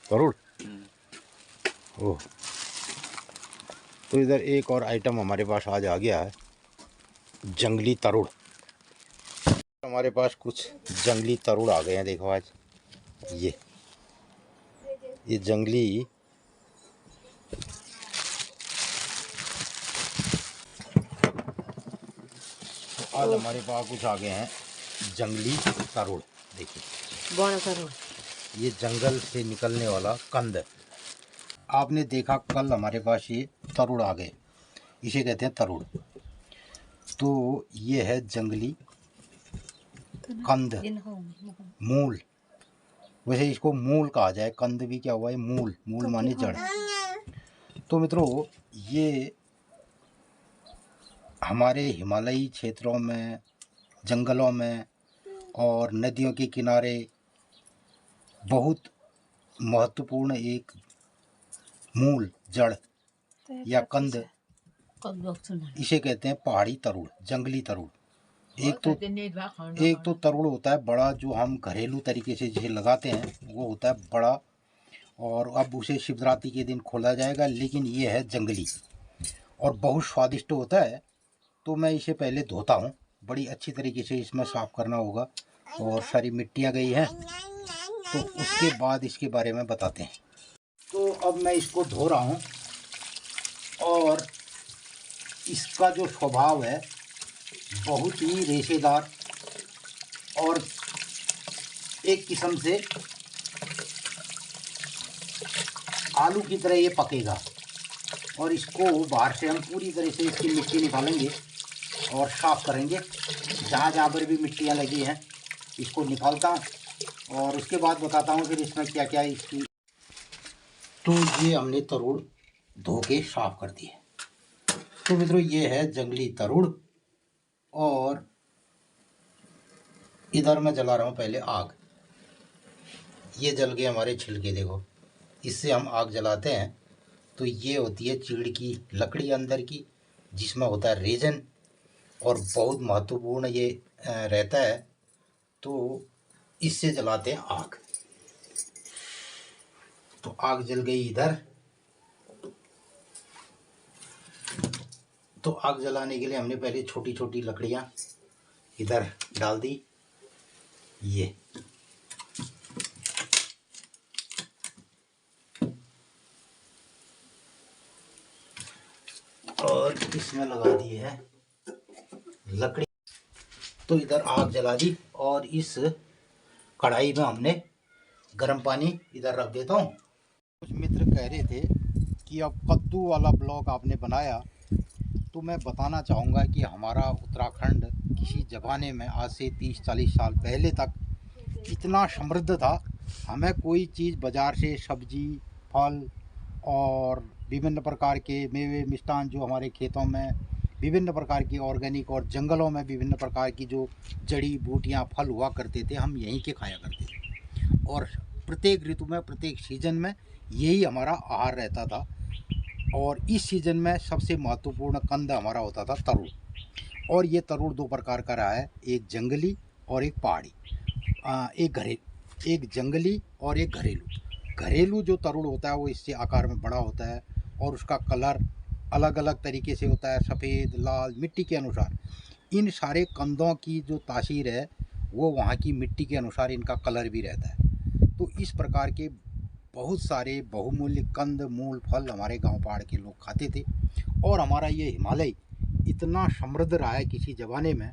तरुड़। ओह, तो इधर एक और आइटम हमारे पास आज आ गया है, जंगली तरुड़। हमारे पास कुछ जंगली तरुड़ आ गए हैं, देखो आज। ये जंगली आज हमारे पास कुछ आ गए हैं जंगली तरुड़। देखिए, बड़ा तरुड़, ये जंगल से निकलने वाला कंद। आपने देखा कल हमारे पास ये तरुड़ आ गए, इसे कहते हैं तरुड़। तो ये है जंगली कंद, मूल। वैसे इसको मूल कहा जाए, कंद भी क्या हुआ है, मूल। मूल माने जड़। तो मित्रों, ये हमारे हिमालयी क्षेत्रों में, जंगलों में और नदियों के किनारे बहुत महत्वपूर्ण एक मूल, जड़ या कंद, इसे कहते हैं पहाड़ी तरुड़, जंगली तरुड़। एक तो तरुड़ होता है बड़ा, जो हम घरेलू तरीके से जिसे लगाते हैं, वो होता है बड़ा, और अब उसे शिवरात्रि के दिन खोला जाएगा। लेकिन ये है जंगली और बहुत स्वादिष्ट होता है। तो मैं इसे पहले धोता हूँ, बड़ी अच्छी तरीके से इसमें साफ करना होगा, और सारी मिट्टियाँ गई हैं, तो उसके बाद इसके बारे में बताते हैं। तो अब मैं इसको धो रहा हूँ, और इसका जो स्वभाव है बहुत ही रेशेदार और एक किस्म से आलू की तरह ये पकेगा। और इसको बाहर से हम पूरी तरह से इसकी मिट्टी निकालेंगे और साफ़ करेंगे। जहाँ जहाँ पर भी मिट्टियाँ लगी हैं इसको निकालता हूँ, और उसके बाद बताता हूँ फिर इसमें क्या क्या इसकी। तो ये हमने तरुड़ धो के साफ़ कर दिए। तो मित्रों, ये है जंगली तरुड़, और इधर मैं जला रहा हूँ पहले आग। ये जल गए हमारे छिलके, देखो, इससे हम आग जलाते हैं। तो ये होती है चीड़ की लकड़ी अंदर की, जिसमें होता है रेजन, और बहुत महत्वपूर्ण ये रहता है। तो इससे जलाते हैं आग। तो आग जल गई इधर। तो आग जलाने के लिए हमने पहले छोटी छोटी लकड़ियां इधर डाल दी। ये और इसमें लगा दी है लकड़ी। तो इधर आग जला दी, और इस कढ़ाई में हमने गर्म पानी इधर रख देता हूँ। कुछ मित्र कह रहे थे कि अब कद्दू वाला ब्लॉग आपने बनाया, तो मैं बताना चाहूँगा कि हमारा उत्तराखंड किसी ज़माने में, आज से 30-40 साल पहले तक इतना समृद्ध था। हमें कोई चीज़ बाज़ार से, सब्जी, फल और विभिन्न प्रकार के मेवे, मिष्ठान जो हमारे खेतों में विभिन्न प्रकार की ऑर्गेनिक, और जंगलों में विभिन्न प्रकार की जो जड़ी बूटियाँ, फल हुआ करते थे, हम यहीं के खाया करते थे। और प्रत्येक ऋतु में, प्रत्येक सीजन में यही हमारा आहार रहता था। और इस सीजन में सबसे महत्वपूर्ण कंद हमारा होता था तरुड़। और ये तरुड़ दो प्रकार का रहा है, एक जंगली और एक पहाड़ी। एक जंगली और एक घरेलू। घरेलू जो तरुड़ होता है वो इससे आकार में बड़ा होता है, और उसका कलर अलग अलग तरीके से होता है, सफ़ेद, लाल, मिट्टी के अनुसार। इन सारे कंदों की जो तासीर है वो वहाँ की मिट्टी के अनुसार इनका कलर भी रहता है। तो इस प्रकार के बहुत सारे बहुमूल्य कंद, मूल, फल हमारे गांव पहाड़ के लोग खाते थे। और हमारा ये हिमालय इतना समृद्ध रहा है किसी ज़माने में,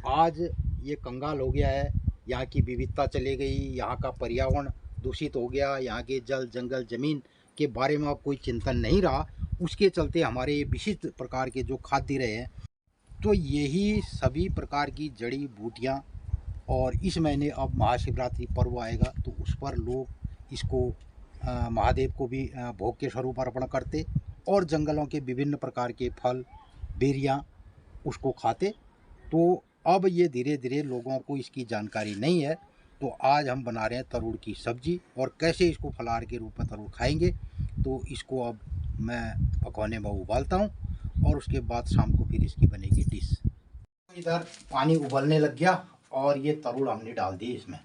आज ये कंगाल हो गया है। यहाँ की विविधता चली गई, यहाँ का पर्यावरण दूषित हो गया, यहाँ के जल, जंगल, ज़मीन के बारे में अब कोई चिंतन नहीं रहा। उसके चलते हमारे विशिष्ट प्रकार के जो खाद्य रहे हैं, तो यही सभी प्रकार की जड़ी बूटियाँ। और इस महीने अब महाशिवरात्रि पर्व आएगा, तो उस पर लोग इसको महादेव को भी भोग के स्वरूप अर्पण करते, और जंगलों के विभिन्न प्रकार के फल, बेरियाँ उसको खाते। तो अब ये धीरे धीरे लोगों को इसकी जानकारी नहीं है। तो आज हम बना रहे हैं तरुड़ की सब्जी, और कैसे इसको फलाहार के रूप में तरुड़ खाएंगे। तो इसको अब मैं पकौने में उबालता हूँ, और उसके बाद शाम को फिर इसकी बनेगी डिश। इधर पानी उबलने लग गया, और ये तरुड़ हमने डाल दिए इसमें।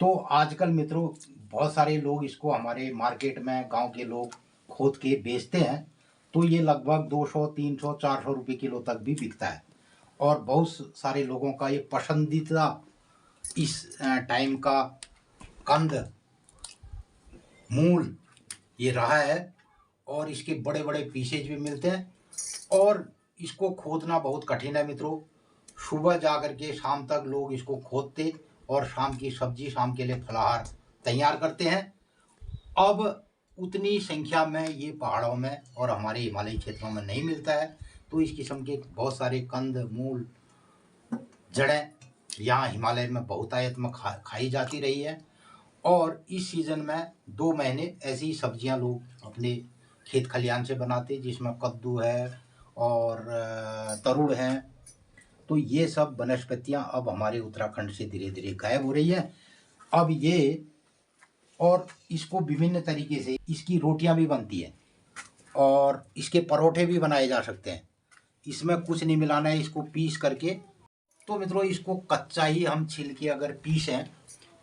तो आजकल मित्रों बहुत सारे लोग इसको हमारे मार्केट में गांव के लोग खोद के बेचते हैं, तो ये लगभग 200, 300, 400 रुपये किलो तक भी बिकता है। और बहुत सारे लोगों का ये पसंदीदा इस टाइम का कंद मूल ये रहा है। और इसके बड़े बड़े पीसेज भी मिलते हैं और इसको खोदना बहुत कठिन है मित्रों। सुबह जा कर के शाम तक लोग इसको खोदते और शाम की सब्जी, शाम के लिए फलाहार तैयार करते हैं। अब उतनी संख्या में ये पहाड़ों में और हमारे हिमालयी क्षेत्रों में नहीं मिलता है, तो इस किस्म के बहुत सारे कंद मूल जड़ें यहाँ हिमालय में बहुतायत में खाई जाती रही है। और इस सीज़न में 2 महीने ऐसी सब्जियां लोग अपने खेत खलियान से बनाते, जिसमें कद्दू है और तरुड़ हैं। तो ये सब वनस्पतियां अब हमारे उत्तराखंड से धीरे धीरे गायब हो रही है। अब ये और इसको विभिन्न तरीके से इसकी रोटियां भी बनती है और इसके परोठे भी बनाए जा सकते हैं। इसमें कुछ नहीं मिलाना है, इसको पीस करके। तो मित्रों, इसको कच्चा ही हम छील के अगर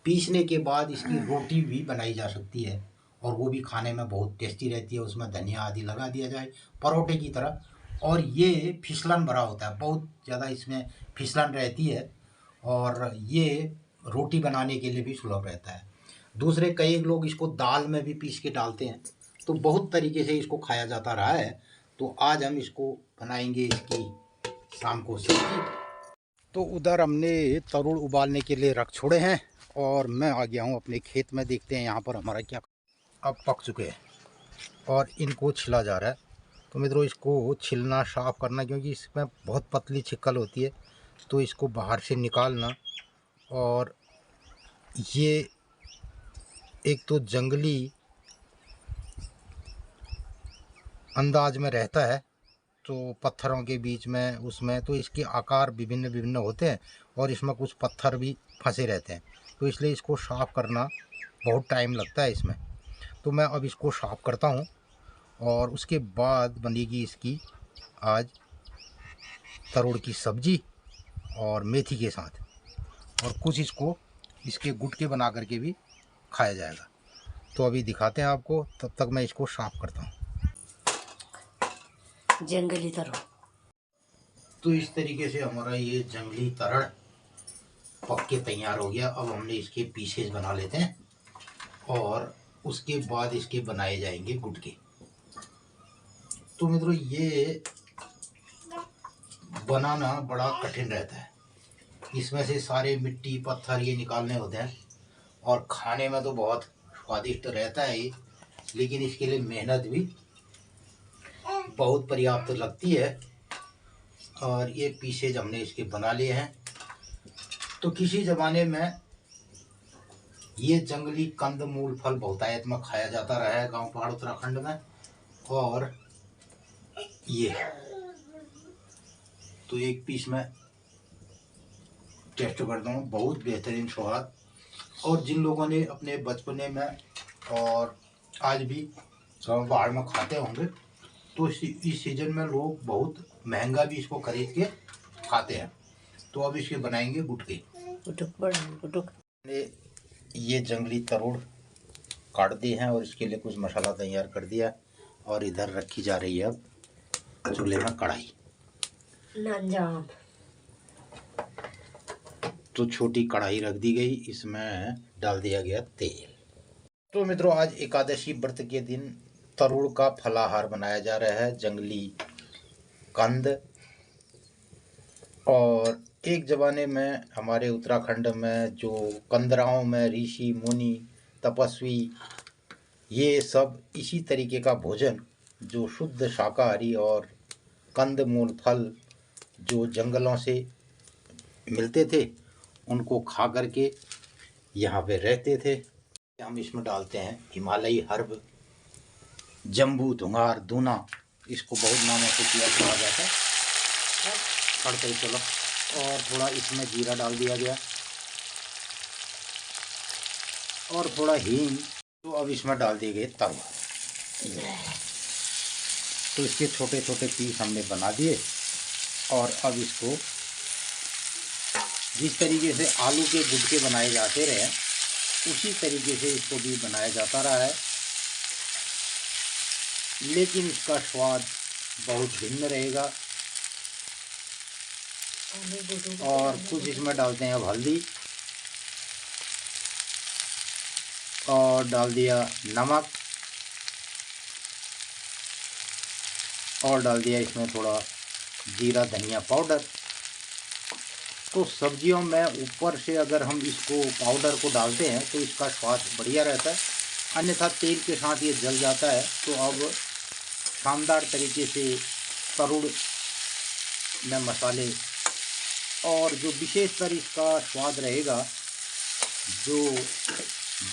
पीसने के बाद इसकी रोटी भी बनाई जा सकती है और वो भी खाने में बहुत टेस्टी रहती है। उसमें धनिया आदि लगा दिया जाए परोठे की तरह। और ये फिसलन भरा होता है, बहुत ज़्यादा इसमें फिसलन रहती है और ये रोटी बनाने के लिए भी सुलभ रहता है। दूसरे कई लोग इसको दाल में भी पीस के डालते हैं, तो बहुत तरीके से इसको खाया जाता रहा है। तो आज हम इसको बनाएंगे इसकी शाम को सब्जी। तो उधर हमने तरुड़ उबालने के लिए रख छोड़े हैं और मैं आ गया हूँ अपने खेत में। देखते हैं यहाँ पर हमारा क्या। अब पक चुके हैं और इनको छिला जा रहा है। तो मित्रों, इसको छिलना, साफ़ करना, क्योंकि इसमें बहुत पतली छिक्कल होती है, तो इसको बाहर से निकालना। और ये एक तो जंगली अंदाज में रहता है, तो पत्थरों के बीच में उसमें तो इसके आकार विभिन्न विभिन्न होते हैं और इसमें कुछ पत्थर भी फंसे रहते हैं, तो इसलिए इसको साफ़ करना बहुत टाइम लगता है इसमें। तो मैं अब इसको साफ़ करता हूँ और उसके बाद बनेगी इसकी आज तरुड़ की सब्जी और मेथी के साथ, और कुछ इसको इसके गुटके बना करके भी खाया जाएगा। तो अभी दिखाते हैं आपको, तब तक मैं इसको साफ़ करता हूँ। जंगली तरुड़। तो इस तरीके से हमारा ये जंगली तरुड़ पक के तैयार हो गया। अब हमने इसके पीसेज बना लेते हैं और उसके बाद इसके बनाए जाएंगे गुटके। तो मित्रों, ये बनाना बड़ा कठिन रहता है। इसमें से सारे मिट्टी पत्थर ये निकालने होते हैं और खाने में तो बहुत स्वादिष्ट रहता है ये, लेकिन इसके लिए मेहनत भी बहुत पर्याप्त लगती है। और ये पीसेज हमने इसके बना लिए हैं। तो किसी ज़माने में ये जंगली कंद मूल फल बहुतायत में खाया जाता रहा है गांव पहाड़ उत्तराखंड में। और ये तो एक पीस में टेस्ट करता हूँ, बहुत बेहतरीन स्वाद। और जिन लोगों ने अपने बचपने में और आज भी गाँव पहाड़ में खाते होंगे, तो इस सीज़न में लोग बहुत महंगा भी इसको खरीद के खाते हैं। तो अब इसके बनाएंगे गुटके। ये जंगली तरुड़ काट दिए हैं और इसके लिए कुछ मसाला तैयार कर दिया और इधर रखी जा रही है अब चूल्हे में कढ़ाई। तो छोटी कढ़ाई रख दी गई, इसमें डाल दिया गया तेल। तो मित्रों, आज एकादशी व्रत के दिन तरुड़ का फलाहार बनाया जा रहा है, जंगली कंद। और एक ज़माने में हमारे उत्तराखंड में जो कंदराओं में ऋषि मुनि तपस्वी ये सब इसी तरीके का भोजन, जो शुद्ध शाकाहारी और कंद मूल फल जो जंगलों से मिलते थे, उनको खा करके यहाँ पे रहते थे। हम इसमें डालते हैं हिमालयी हर्ब, जम्बू, धुंगार, दूना, इसको बहुत नामों से कहा जाता है। पढ़ते चलो। और थोड़ा इसमें जीरा डाल दिया गया और थोड़ा हींग। तो अब इसमें डाल दिए गए तरुड़। तो इसके छोटे छोटे पीस हमने बना दिए और अब इसको जिस तरीके से आलू के गुटके बनाए जाते रहे, उसी तरीके से इसको भी बनाया जाता रहा है, लेकिन इसका स्वाद बहुत भिन्न रहेगा। और कुछ इसमें डालते हैं अब हल्दी, और डाल दिया नमक, और डाल दिया इसमें थोड़ा जीरा धनिया पाउडर। तो सब्जियों में ऊपर से अगर हम इसको पाउडर को डालते हैं तो इसका स्वाद बढ़िया रहता है, अन्यथा तेल के साथ ये जल जाता है। तो अब शानदार तरीके से तरुड़ में मसाले और जो विशेषकर इसका स्वाद रहेगा, जो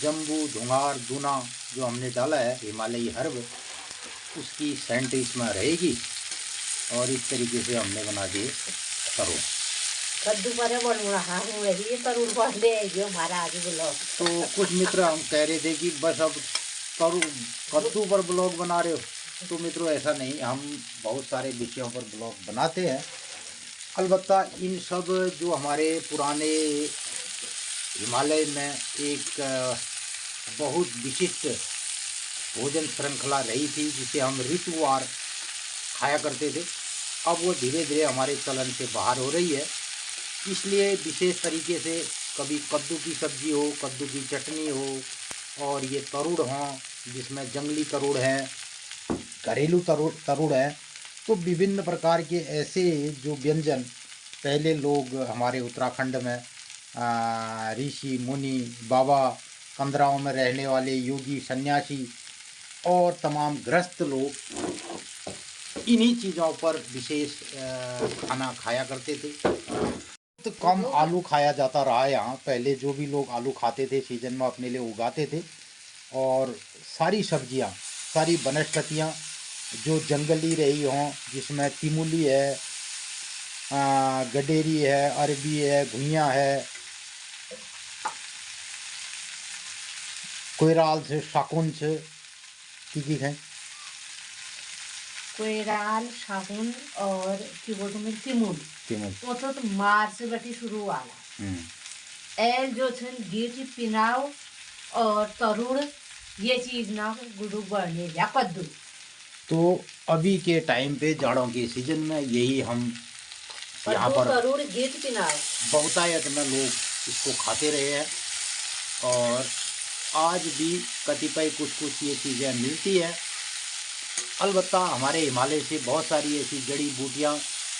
जम्बू धुंगार दूना जो हमने डाला है हिमालयी हर्ब, उसकी सेंट इसमें रहेगी। और इस तरीके से हमने बना दिए तरुड़। कद्दू पर रही तरुड़ पर ले आइए हमारा आगे ब्लॉग। तो कुछ मित्र हम कह रहे थे कि बस अब तरुड़ कद्दू पर ब्लॉग बना रहे हो, तो मित्रों ऐसा नहीं, हम बहुत सारे विषयों पर ब्लॉग बनाते हैं। अलबत्ता इन सब जो हमारे पुराने हिमालय में एक बहुत विशिष्ट भोजन श्रृंखला रही थी, जिसे हम ऋतुवार खाया करते थे, अब वो धीरे धीरे हमारे चलन से बाहर हो रही है। इसलिए विशेष तरीके से कभी कद्दू की सब्जी हो, कद्दू की चटनी हो, और ये तरुड़ हों जिसमें जंगली तरुड़ हैं, घरेलू तरुड़ हैं। तो विभिन्न प्रकार के ऐसे जो व्यंजन पहले लोग हमारे उत्तराखंड में ऋषि मुनि बाबा कंदराओं में रहने वाले योगी सन्यासी और तमाम गृहस्थ लोग इन्हीं चीज़ों पर विशेष खाना खाया करते थे। तो कम आलू खाया जाता रहा यहाँ। पहले जो भी लोग आलू खाते थे सीजन में अपने लिए उगाते थे, और सारी सब्जियाँ, सारी वनस्पतियाँ जो जंगली रही हों, जिसमें तिमुली है, गडेरी है, अरबी है, घुइयाँ है, कोयराल से शाकुन से की है, कोयराल शाहुन और की बोलते हैं तिमुल वो तो मार्च बटी शुरू वाला एल जो छन गेटी पिनाव और तरुड़ ये चीज ना गुडू बढ़ने या कद्दू। तो अभी के टाइम पे जाड़ों के सीजन में यही हम यहाँ पर तरुड़ गेट पिनाव बहुतायत में लोग इसको खाते रहे हैं, और आज भी कतिपय कुछ ये चीज़ें मिलती हैं। अलबत्ता हमारे हिमालय से बहुत सारी ऐसी जड़ी बूटियाँ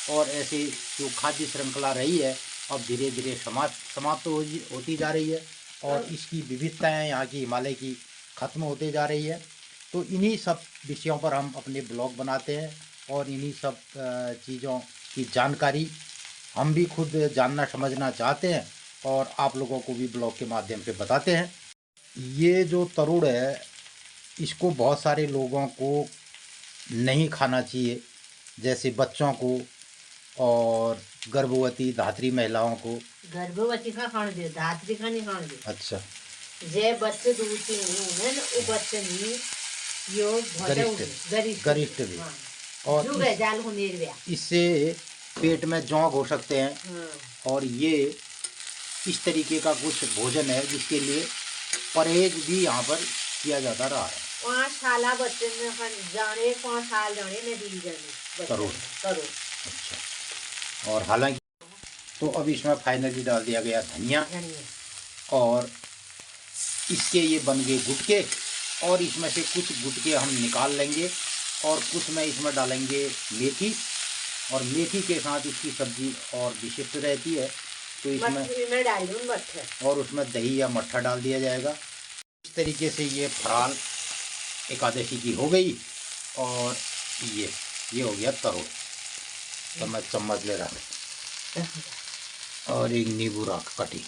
और ऐसे जो खाद्य श्रृंखला रही है, अब धीरे धीरे समाप्त होती जा रही है, और इसकी विविधताएं यहाँ की हिमालय की ख़त्म होते जा रही है। तो इन्हीं सब विषयों पर हम अपने ब्लॉग बनाते हैं, और इन्हीं सब चीज़ों की जानकारी हम भी खुद जानना समझना चाहते हैं, और आप लोगों को भी ब्लॉग के माध्यम से बताते हैं। ये जो तरुड़ है, इसको बहुत सारे लोगों को नहीं खाना चाहिए, जैसे बच्चों को और गर्भवती धात्री महिलाओं को। गर्भवती का खाने दे, धात्री का नहीं खाने दे। अच्छा, जे बच्चे दूध नहीं उन्हें वो बच्चे नहीं यो गरिष्ठ भी, और इससे पेट में जोंक हो सकते हैं। और ये इस तरीके का कुछ भोजन है जिसके लिए परहेज भी यहाँ पर किया जाता रहा है। 5 साल बच्चे में जाने 5 साल जाने में दी जाने तरुड़। अच्छा, और हालांकि तो अब इसमें फाइनली डाल दिया गया धनिया, और इसके ये बन गए गुटके, और इसमें से कुछ गुटके हम निकाल लेंगे और कुछ में इसमें डालेंगे मेथी, और मेथी के साथ इसकी सब्जी और विशिष्ट रहती है। तो इसमें डाल दूं मट्ठा, और उसमें दही या मट्ठा डाल दिया जाएगा। इस तरीके से ये फराल एकादशी की हो गई, और ये हो गया तरुड़। तो मैं चम्मच ले रहा और एक नींबू रख कटी,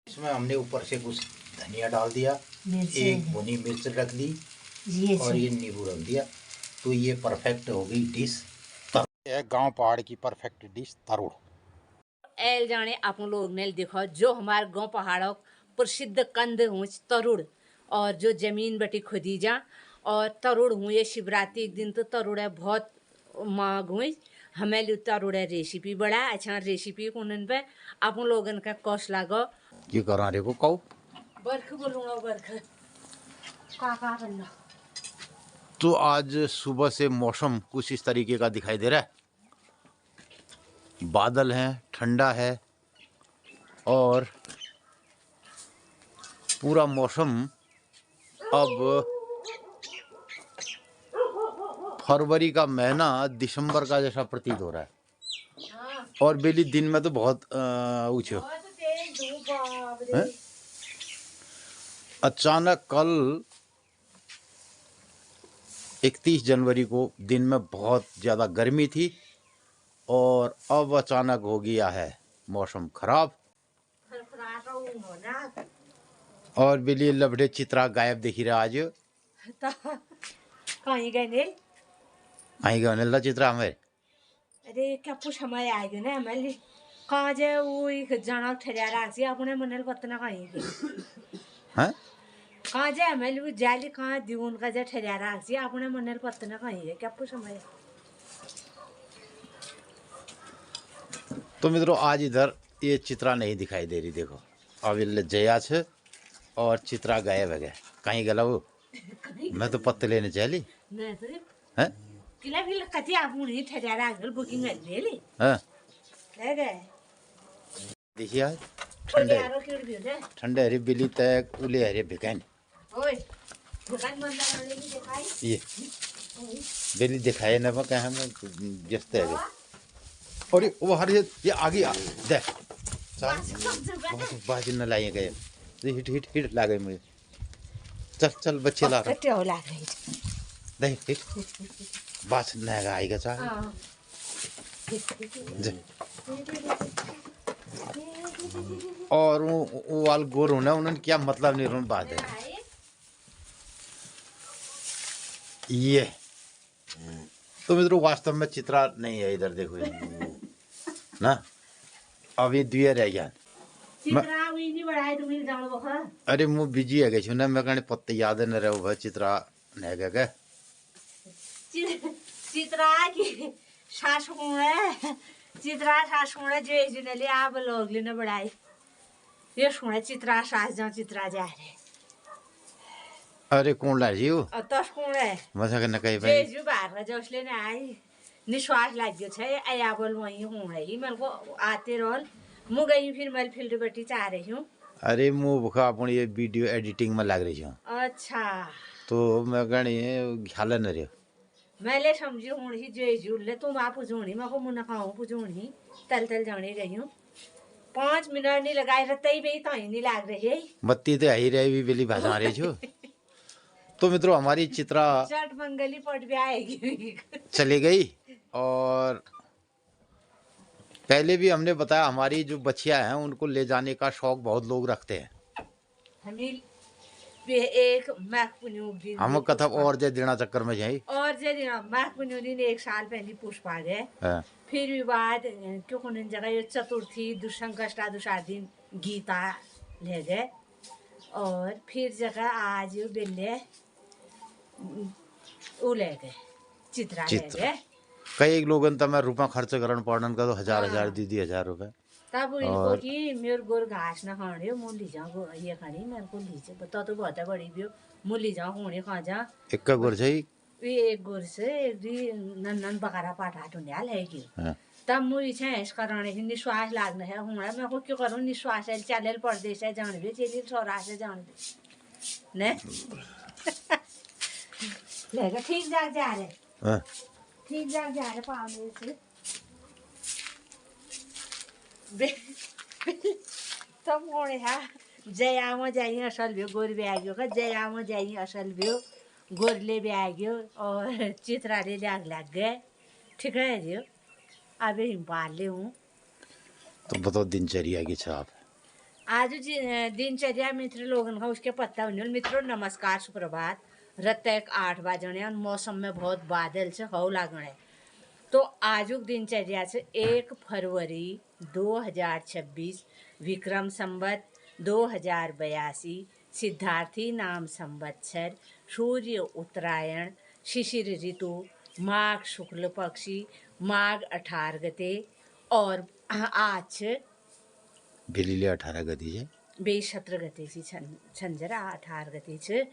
इसमें हमने ऊपर से कुछ धनिया डाल दिया, एक भुनी मिर्च रख दी, और ये नींबू रख दिया। तो ये परफेक्ट हो गई डिश तरुड़, गांव पहाड़ की परफेक्ट डिश तरुड़। एल जाने आप लोग ने देखो जो हमारे गांव पहाड़ों प्रसिद्ध कंद हूँ तरुड़, और जो जमीन बटी खुदी जा और तरुड़ हूँ। ये शिवरात्रि एक दिन तो तरुड़ है बहुत मांग हुई, हमें तरुड़ है रेसिपी बड़ा अच्छा रेसिपी उन पे आप लोगन का कौश लागो ये करा रे को कहू बरख बोलूँगा बरख का करना। तो आज सुबह से मौसम कुछ इस तरीके का दिखाई दे रहा है, बादल हैं, ठंडा है और पूरा मौसम अब फरवरी का महीना दिसंबर का जैसा प्रतीत हो रहा है। हाँ और बेली दिन में तो बहुत ऊंचे बहुत तेज धूप बाप रे। हैं? अचानक कल 31 जनवरी को दिन में बहुत ज़्यादा गर्मी थी और अब अचानक हो गया है मौसम खराब फरफराटा हूँ ना और बेली लबड़े चित्रा गायब दिखी रहा आज। तो कहीं गए ने। आई गए चित्रा हमें अरे क्या पुछ हमारे आ गए ना हमारे कहाँ जाए वो एक जाना ठहरा रहा सी अपने मनल पतना कहीं के हैं। कहाँ जाए हमारे वो जाली कहाँ दीवन का जा ठहरा रहा सी अपने मनल पतना कहीं के क्या पुछ हमारे। तो मित्रों आज इधर ये चित्रा नहीं दिखाई दे रही, देखो अब जया छे और चित्रा गायब है गया। कहीं गला वो मैं तो पत्ते लेने चली नहीं तो हैं। किला भी कति आप नहीं ठहरा रहा गल बुकिंग ले ले हाँ ले गए देखिए आज ठंडे ठंडे यारो क्यों भी है ठंडे हरे बिली तक उले हरे भिकान ओए दुकान बंद करने की दिखाई ये बिली दिखाए ना मैं कहाँ में जस्ते है और वो हरे ये आगे दे चल बाजी न लाए गए हिट हिट हिट ला गए मुझे। चल चल बच्चे ला कटे हो ला गई दे हिट बात न आएगा चाह हां और वो वाल गोर होना उन्होंने क्या मतलब नहीं रोन बात है ये। तो मित्रों वास्तव में चित्रा नहीं है इधर देखो ना अभी दुए रह गया चित्रा हुई नहीं बढ़ाए तुम मिल जाओ बखा। अरे मुँह बिजी है गई ना मैं कहने पत्ते याद न रहे भाई चित्रा नहीं गया चित्रा की सासू है चित्रा सासू है जो जिनले आप लोग लेने बढ़ाई ये सुने चित्रा सास जाओ चित्रा जा रहे अरे कौन ला जी वो तस कौन है मजा करना कहीं जे भाई जो बाहर जो उसले ने आई निश्वास लग गयो छे आया बोल वही हूं रही मेरे को आते रोल मु गई फिर मैं फील्ड बेटी चाह रही हूँ। अरे मुँह भूखा अपन ये वीडियो एडिटिंग में लग रही हूँ अच्छा तो मैं कहनी ख्याल न रहे मैले समझी हूँ ही जो जुले तुम आप पुजूनी मैं को मुना खाऊं पुजूनी तल तल जाने गई हूँ 5 मिनट नहीं लगाए रहते भी तो ही नहीं लग रही है बत्ती तो ही रही भी बेली भाषा रही छो। तो मित्रों हमारी चित्रा चट मंगली पट भी आएगी चली गई और पहले भी हमने बताया हमारी जो बच्चियां हैं उनको ले जाने का शौक बहुत लोग रखते हैं। हमें एक हम कथा और जे देना चक्कर में जाई और जे ने 1 साल पहले पुष्पा गए फिर भी बाद क्यों कौन जगह ये चतुर्थी दुष्संकष्टा दुषार दिन गीता ले गए और फिर जगह आज बेले वो ले गए चित्रा ले गए कई लोगन तो मैं रुपया खर्च करन पड़न का तो हजार दीदी 1000 रुपए तब इनको कि मेरे गोर घास ना खाने मुँह ली जाओ ये खानी मेरे को लीजिए बता तो बहुत है बड़ी भी मुँह ली जाओ होने खा जा एक का गुर जाई वे एक गोर से एक दी नन बकारा पाटा टुने हाल है कि तब मुझे इच्छा है इस कारण ही निश्वास लागना है हूँ मैं को क्यों करूँ निश्वास है चले परदेश है जान भी चलिए छोरा से जान भी ने लेगा ठीक जाग जा रहे ठीक जाग जा रहे पावने से तब मोड़े हा जयामा जाइए असल भी गोर भी आ गयो का जयामा जाइए असल भी गोरले भी आ गयो और चित्राले लग गए ठीक है जी अब हिम पाले हूँ। तो बताओ दिनचर्या की छाप आज दिनचर्या मित्र लोगन का उसके पत्ता होने मित्रों नमस्कार सुप्रभात रत 8 बजने और मौसम में बहुत बादल से हव लागने तो आजुक दिनचर्या से 1 फरवरी 2026 विक्रम संवत 2082 सिद्धार्थी नाम संवत्सर सूर्य उत्तरायण शिशिर ऋतु माघ शुक्ल पक्षी माघ 18 गते और आज बिल्ली 18 गति है बेसत्र गतेची छंजरा 18 गतेचे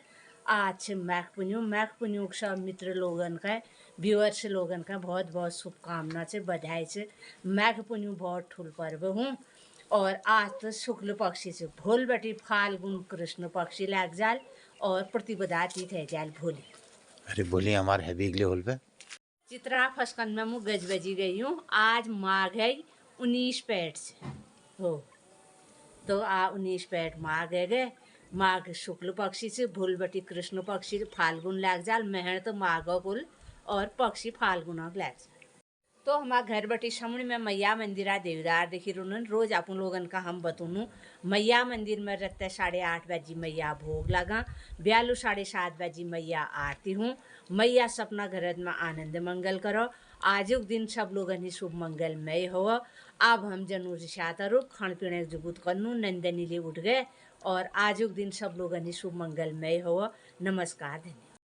आज मैक पुन्यू सब मित्र लोगन का व्यूअर्स लोगन का बहुत बहुत शुभकामना से बधाई से मैक पुन्यू बहुत ठुल पर्व हूँ। और आज तो शुक्ल पक्षी से भोल बटी फाल्गुन कृष्ण पक्षी लाग जाल और प्रतिपदातीत है जाल भोली। अरे बोलिए हमारे है बिगले होल पे चित्रा फसकन में मुँह गज बजी गई हूँ। आज माघ है 19 पैठ से हो तो 19 पैठ माघ है गए। माघ शुक्ल पक्षी से भूल बटी कृष्ण पक्षी फाल्गुन लाग जाल महण तो माघ कुल और पक्षी फाल्गुन लाग जाल। तो हमारा घर बटी सामने में मैया मंदिरा देवदार देखी रुनन रोज अपन लोगन का हम बतूनू मैया मंदिर में रहते 8:30 बजे मैया भोग लगा 7:30 बजे मैया आरती हूँ। मैया सपना घर में आनंद मंगल करो। आजुक दिन सब लोगन ही शुभ मंगलमय हो। अब हम जनू शातरु खान पीने जुगुत कन्नू नंदनी ले उठ गए और आजुक दिन सब लोगन ही शुभ मंगलमय हो। नमस्कार धन्यवाद।